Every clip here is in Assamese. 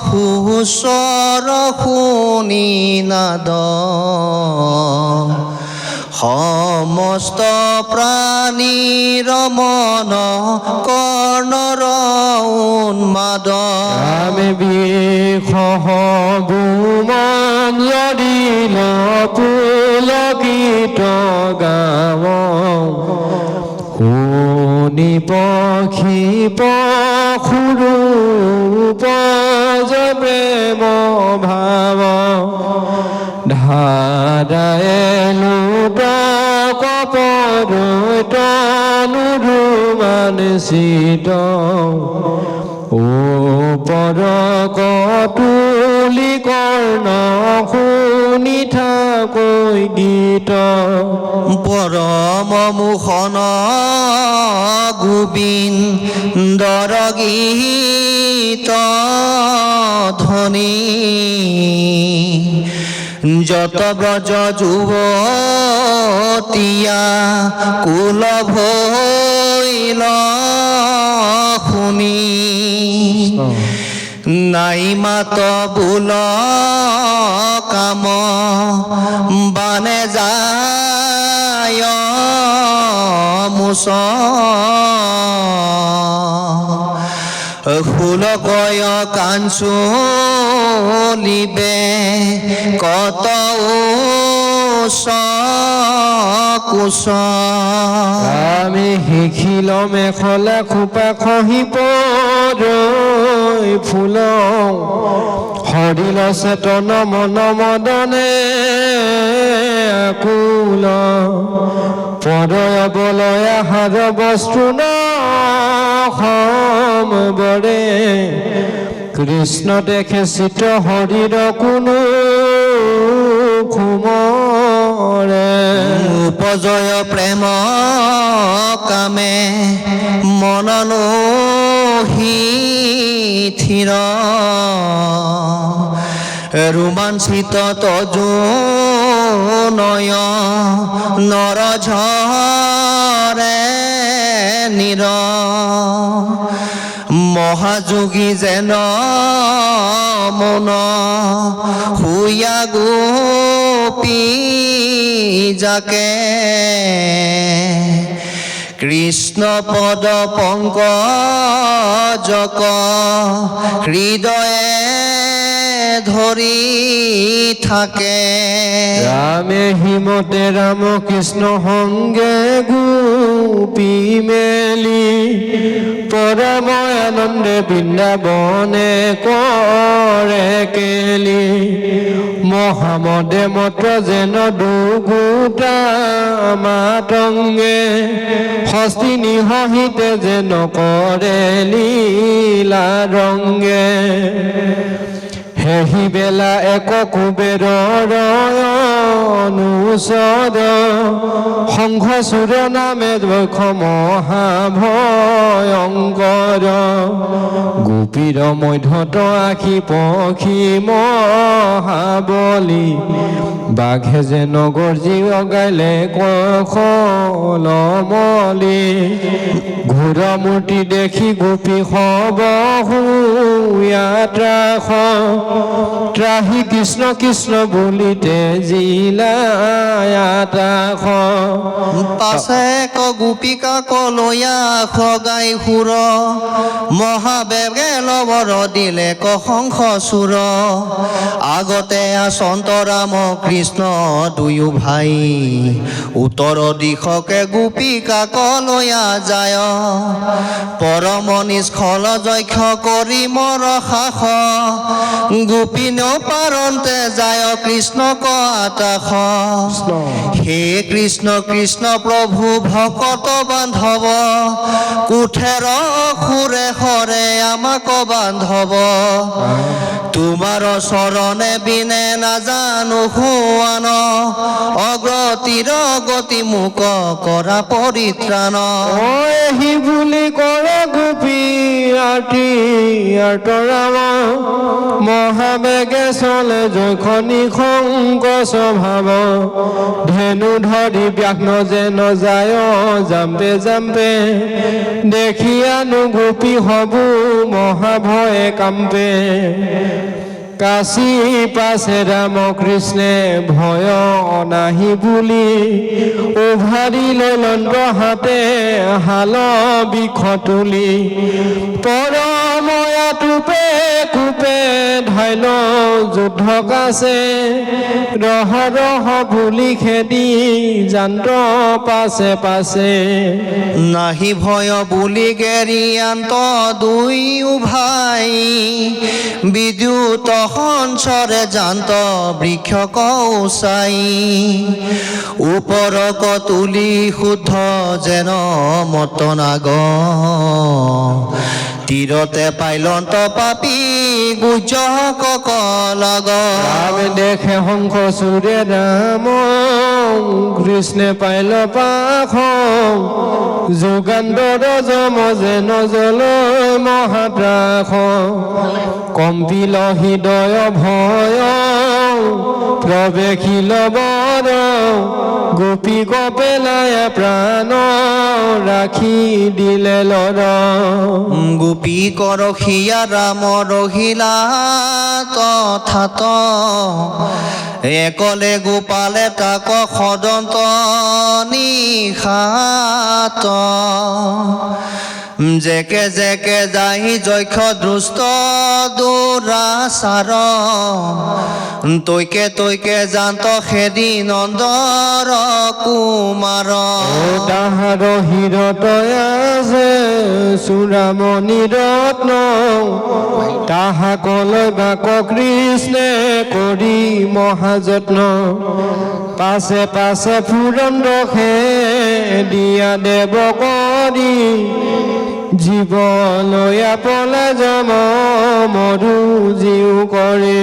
সুস্বৰ শুনি নাদ সমস্ত প্ৰাণীৰ মন কৰ্ণৰ উন্মাদ আমি বিষ গুমান জৰিল পুলকিত গাঁও শুনি পক্ষী পখুৰু পজয় প্ৰেম ভাৱ ধাৰায়েলো কপৰুমানচিত ওপৰ কতুলি কৰ্ণ শুনি থাকৈ গীত পৰম মোহন গোবিন্দৰ গীত ধ্বনি যত ব্ৰজ যুৱতীয়া কুল ভৈল শুনি নাই মাত বোল কাম বানে যায় মুচ ফুলকয় কাঞ্চলিবে কত কুচ আমি শিখিল মেখলা খোপা খহি পৰৈ ফুল হৰিল চেতন মন মদনে আকুল পৰয় বলয় আহাৰ বস্তু ন বৰে কৃষ্ণ দেখে চিত হৰিৰ কোনো খুমৰে উপজয় প্ৰেম কামে মননো থিৰ ৰোমাঞ্চিত তজু নয় নৰঝৰে নিৰ মহাযোগী যেন মন শুয়া গোপী যাকে কৃষ্ণ পদ পংকজক হৃদয়ে ধৰি থাকে ৰামে হিমতে ৰাম কৃষ্ণ সংগে গোপী মেলি পৰময় আনন্দে বৃন্দাবনে কৰে কেলি মহামদে মত যেন দুগুটা মাতংগে হস্তিনী সহিতে যেন কৰে লীলা ৰংগে হেহি বেলা এক কুবেৰৰ অনুচৰ শংখ চূৰ নামে দক্ষ মহাভয়ংকৰ গোপীৰ মধ্যত আখি পক্ষী মহাবলী বাঘে যেন গৰ্জি অগাইলে কলমলি ঘোৰ মূৰ্তি দেখি গোপী সব য়াত্ৰাস ত্ৰাহি কৃষ্ণ কৃষ্ণ বুলিতে জিলায়াতাস পাছে ক গোপিকা কলয়া খগাই সুৰ মহাবেগে লবৰ দিলে ক শংখ চূৰ আগতে আচন্ত ৰাম কৃষ্ণ দুয়ো ভাই উত্তৰ দিশকে গোপিকা কলয়া যায় পৰম নিষ্ফল যক্ষ কৰি মৰ সাস গোপিন পাৰন্তে যায় কৃষ্ণ কাটাস হে কৃষ্ণ কৃষ্ণ প্ৰভু ভকত বান্ধৱ কুঠেৰ সুৰে হৰে আমাক বান্ধৱ তোমাৰ চৰণে বিনে নাজানো হুৱান অগ্ৰতিৰ গতি মোক কৰা পৰিত্ৰাণ এহি বুলি কৰে গোপী আৰ্তি আৰ্তৰাম মহাবেগে চলে জৈখনি শংক স্বভাৱ ধেনু ধৰি ব্যাঘ্ন যেন যায় জাম্পে জাম্পে দেখিয়ানো গোপী হবু মহাভয়ে কাম্পে কাশী পাছে ৰাম কৃষ্ণে ভয় অনাহি বুলি উভাৰিলে লণ্ড হাতে হাল বিষ তুলি পৰময়া টুপে কুপে ধাইল যুদ্ধ কাছে ৰহ ৰহ বুলি খেদি যান্ত পাছে পাছে নাহি ভয় বুলি গেৰিয়ান্ত দুয়ো ভাই বিদ্যুত সঞ্চৰে জান্ত বৃক্ষ কৌচাই ওপৰক তুলি শুদ্ধ যেন মতনাগ তীৰতে পাইলন্ত পাপী গুজক লগ ৰামে দেখে শংখ চূড়ে ৰাম কৃষ্ণে পাইল পাখ যোগান্তৰ যম যেন জল মহাত্ৰাস কম্পিল হৃদয় ভয় প্ৰৱেশিল বৰ গোপী কপেলায় প্ৰাণ ৰাখি দিলে লৰ গোপী কৰসিয়া ৰাম ৰহিলা তথাত একলে গোপালে তাক সদন্ত নিশাত জেকে জেকে যাহি যক্ষ দুষ্ট দুৰাচাৰ তৈকে তৈকে জান্ত খেদি নন্দৰ কুমাৰ তাহাৰ হীৰতয় আছে চূড়ামণি ৰত্ন তাহাকলৈ বাক কৃষ্ণে কৰি মহাযত্ন পাছে পাছে ফুৰন্দসে দিয়া দেৱ কৰি জীৱলয়া পলে যম মৰু জীও কৰে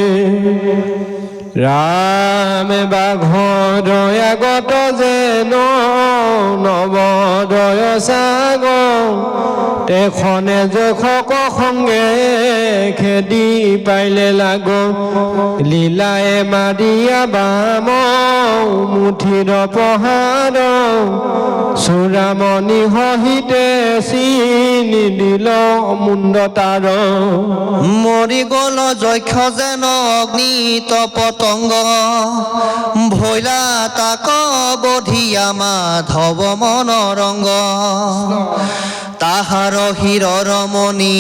ৰামে বাঘৰ আগত যেন নৱদয় চাগ তেখনে জোখক সংগে খেদি পাইলে লাগ লীলায়ে মাৰিয়া বাম মুঠিৰ পহাৰ চূড়ামণি সহিতে চিনি দিল মুণ্ড তাৰ মৰি গল যক্ষ যেন অগ্নিত পতংগ ভৈলা তাক বধিয়া মাধৱ মনৰংগ তাহাৰ শিৰৰ মণি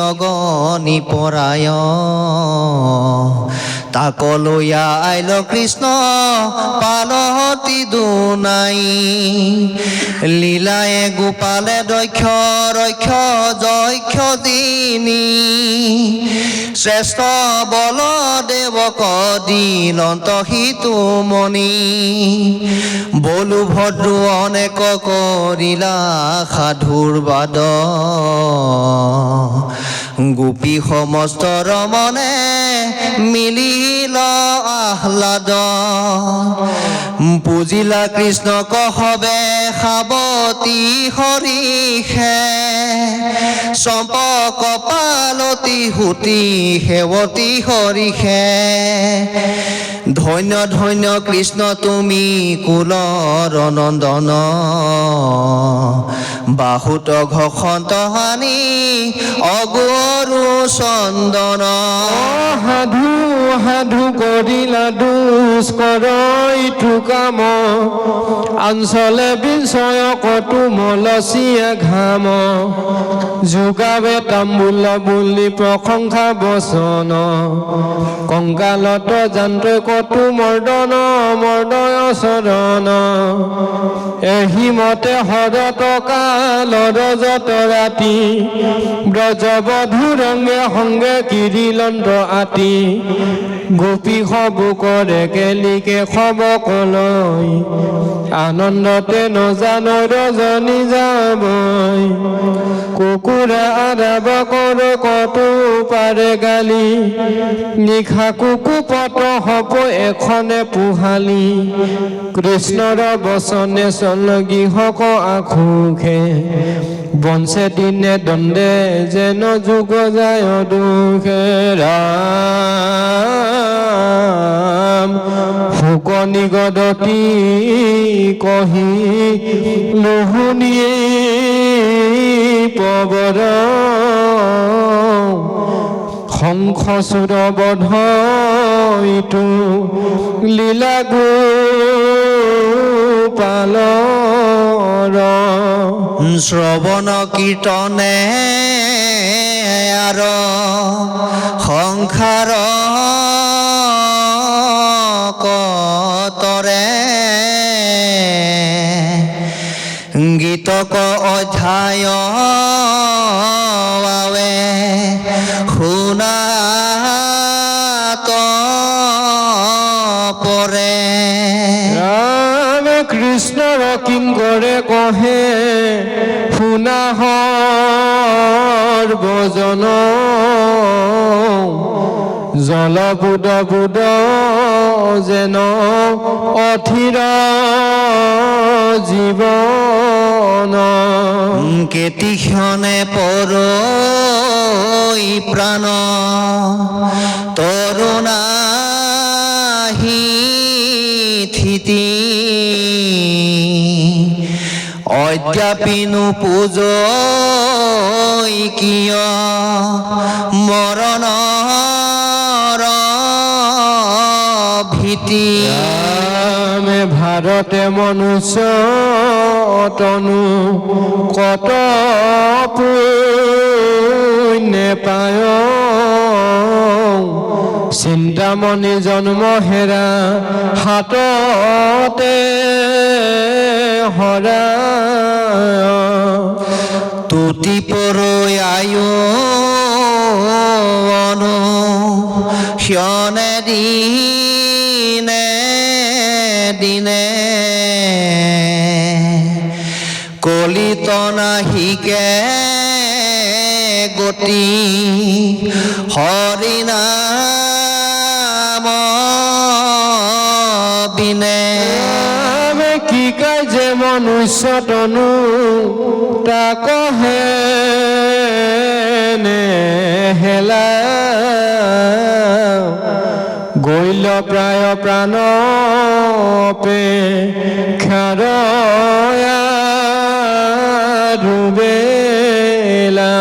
অগণি পৰায় তাক লৈয়া আইল কৃষ্ণ পালতি দুনাই লীলায়ে গোপালে দক্ষ ৰক্ষ যক্ষ দিনী শ্ৰেষ্ঠ বলদেৱক দিলন্ত সিতুমণি বলু ভদ্ৰু অনেক কৰিলা সাধুৰ বাদ গোপী সমস্ত ৰমনে মিলিল আহ্লাদ পুজিলা কৃষ্ণক হবে সাৱতী হৰিষে চম্পক পালতি সুতি সেৱতী হৰিষে ধন্য ধন্য কৃষ্ণ তুমি কুলৰ নন্দন বাহুত ঘষন্ত হানি অগৰু চন্দন সাধু সাধু কৰিলা দুষ্কৰ ইটো কাম অঞ্চলে বিঞ্চয় কটু মলচিয়া ঘাম যোগাবে তাম্বুল বুলি প্ৰশংসা বচন কংকালত যান্ত্ৰে কটু মৰ্দন মৰ্দয় চৰণ এহিমতে হৰত কালৰ যত ৰাতি ব্ৰজবধূ ৰংগে সংগে কিৰিলন্ত আতি গোপী হবু কৰে কেলিকে খবকলৈ আনন্দতে নজানো ৰজনী যাবই কুকুৰা আদাব কৰে কতো পাৰে গালি নিশা কুকুপত হব এখনে পোহালি কৃষ্ণৰ বচনে চলগি হক আখুখে বঞ্চে দিনে দণ্ডে যেন যুগ যায় দুখে ৰাম শুকনি গদতি কহি লুহুনিয়ে পৱৰ শংখচূড় বধ ইটো লীলা গোপালৰ শ্ৰৱণ কীৰ্তনে আৰু সংসাৰ কতৰে গীতক অধ্যায় শুনাত পৰে ৰাম কৃষ্ণৰ কিংকৰে কহে শুনাহৰ বজন জলবুদ বুদ যেন অথিৰ জীৱন কেতিক্ষণে পৰৈ প্ৰাণ তৰুণাহি থিতি অদ্যাপিনো পূজৈ কিয় মৰণৰ ভীতি ভাৰতে মনুষ্য তনু কত পুণ্যে পায় চিন্তামণি জন্ম হেৰা হাততে হৰা তুতি পৰৈ আয়ো অনু ক্ষণে দিনে দিনে কলিত নাহিকে গতি হৰিনাম বিনে কি কাজে মনুষ্য তনু তাকহে হেলা গৈল প্ৰায় প্ৰাণ পে খাৰয়া ডুবেলা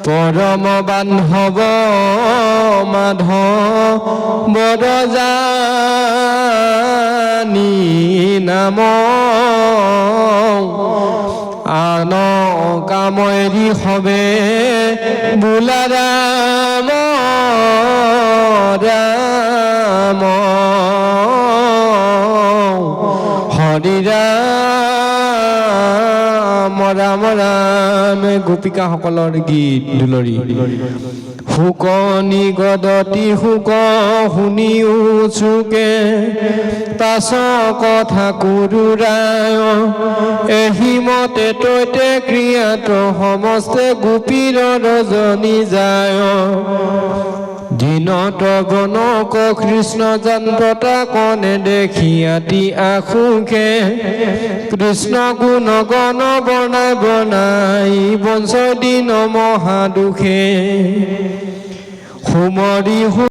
পৰম বান্ধৱ মাধ বৰজানী নাম আন কামৰি হবে বোলা ৰাম ৰাম হৰি ৰাম ৰাম ৰাম গোপিকাসকলৰ গীত দুলৰি শুকনি গদতি শুক শুনি উচুকে পাছ কথা কুৰুৰায় এহিমতে তৈতে ক্ৰিয়াত সমস্তে গোপীৰ ৰজনী যায় দিনত গণক কৃষ্ণ যন্ত্ৰতা কনে দেখি আতি আখুকে কৃষ্ণ গুণ গণ বনাই বনাই বঞ্চ দিন মহা দুখে সুমৰি